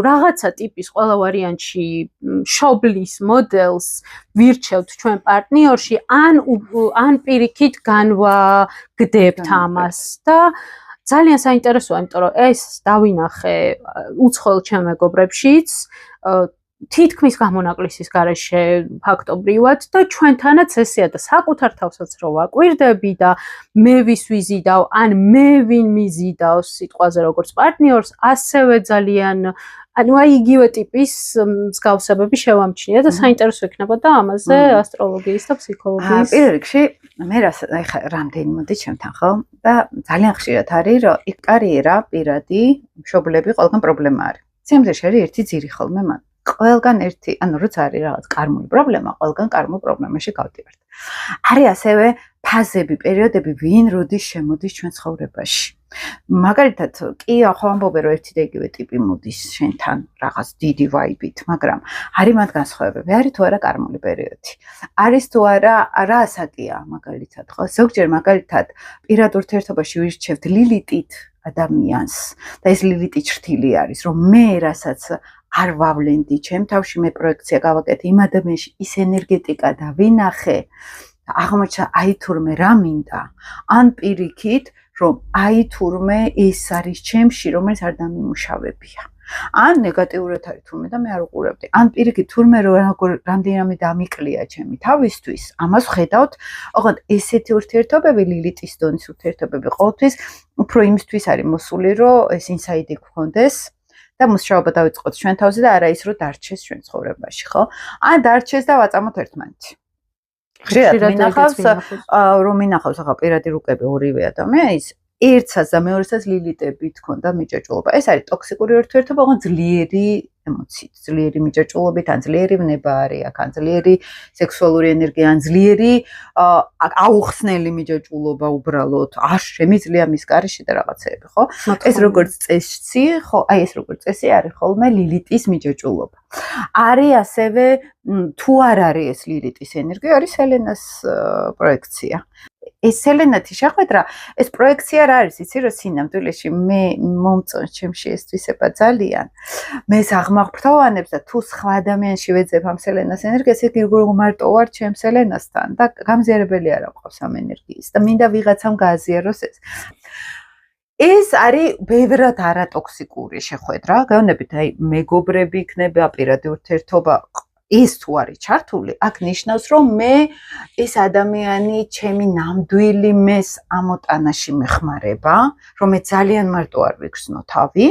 რაღაცა ტიპის ყველა ვარიანტში შობლის მოდელს ვირჩევთ ჩვენ პარტნიორში, ან პირიქით განვაგდებთ ამას და ძალიან საინტერესოა, იმიტომ რომ ეს დავინახე უცხოელ ჩემ მეგობრებშიც, თითქმის გამონაკლისის გარეშე ფაქტობრივად და ჩვენთანაც ესეა და საკუთარ თავსაც რო ვაკვირდები და მე ვის ვიზიდავ, ან მე ვინ მიზიდავს სიტყვაზე როგორც პარტნიორს, ასევე ძალიან იგივე ტიპის მსგავსებები შევამჩნია და საინტერესო იქნებოდა ამაზე ასტროლოგიის და ფსიქოლოგიის. პირველ რიგში მე ეხლა რამდენი მოდი ჩემთან ხო და ძალიან ხშირად არის რომ იქ კარიერა, პირადი, მშობლები ყველგან პრობლემა არის. სიამოვნებაში არის ერთი ძირი ხოლმე მან. ყველგან ერთი, ანუ როცა არის რაღაც კარმული პრობლემა, ყველგან კარმულ პრობლემაში გავდივართ. არის ასევე ფაზები, პერიოდები, ვინ როდის შემოდის ჩვენ ცხოვრებაში. მაგალითად, კი ახლა ამბობენ რომ ერთი და იგივე ტიპი მოდის შენთან რაღაც დიდი ვაიბით, მაგრამ არის მათ განსხვავებები, არის თუ არა კარმული პერიოდი. არის თუ არა რა ასაკია მაგალითად, ხო? ზოგჯერ მაგალითად პირად ურთიერთობაში ვირჩევთ ლილიტით ადამიანს და ეს ლილიტი ჩრთილი არის, რომ მე რასაც არ ვავლენდი, ჩემ თავში მე პროექცია გავაკეთე იმ ადამიანში, ის ენერგეტიკა დავინახე და აღმოჩნდა აი თურმე რა მინდა, ან პირიქით, რომ აი თურმე ეს არის ჩემში, რომელიც არ დამიმუშავებია. ან ნეგატიურად არის თურმე და მე არ უყურებდი. ან პირიქით თურმე რამდენიმე დამიკლია ჩემი თავისთვის, ამას ვხედავთ, ოღონდ ესეთი ურთიერთობები, ლილიტის დონის ურთიერთობები ყოველთვის უფრო იმისთვის არის მოსული, რომ ეს ინსაიდი გქონდეს. და მუშაობა დავიწყოთ ჩვენ თავზე და არა ის რომ დარჩეს ჩვენ ცხოვრებაში, ხო? ან დარჩეს და ვაწამოთ ერთმანეთი. ხშირად მინახავს, რომ მინახავს ახლა პირადი რუკები ორივე ადამიანის, ერთსაც და მეორესაც ლილიტები თქონდა მიჯაჭვულობა. ეს არის ტოქსიკური ურთიერთობა, ოღონდ ძლიერი ემოციით, ძლიერი მიჯაჭვულობით, ან ძლიერი ვნება არის აქ, ან ძლიერი სექსუალური ენერგია, ან ძლიერი აუხსნელი მიჯაჭვულობა უბრალოდ. არ შემიძლია მის გარეშე და რაღაცეები, ხო? ეს როგორც წესი, ხო, აი ეს როგორც წესი არის ხოლმე ლილიტის მიჯაჭვულობა. არის ასევე თუ არ არის ეს ლილიტის ენერგია, არის სელენას პროექცია. ეს სელენათი შეხვედრა, ეს პროექცია რა არის, იცი რომ სინამდვილეში მე მომწონს ჩემში ეს თვისება ძალიან. მე აღმაღვფრთოვანებს და თუ სხვა ადამიანში ვეძებ ამ სელენას ენერგიას, ეგ მარტო ვარ ჩემ სელენასთან და გამზიარებელი არ მყავს ამ ენერგიის და მინდა ვიღაცამ გააზიაროს ეს. ეს არის ბევრად არატოქსიკური შეხვედრა, გეუბნებით, აი მეგობრები იქნება, პირადი ურთიერთობა ეს თუ არის ჩართული, აქ ნიშნავს, რომ მე ეს ადამიანი ჩემი ნამდვილი მეს ამოტანაში მეხმარება, რომ მე ძალიან მარტო არ ვიგრძნო თავი.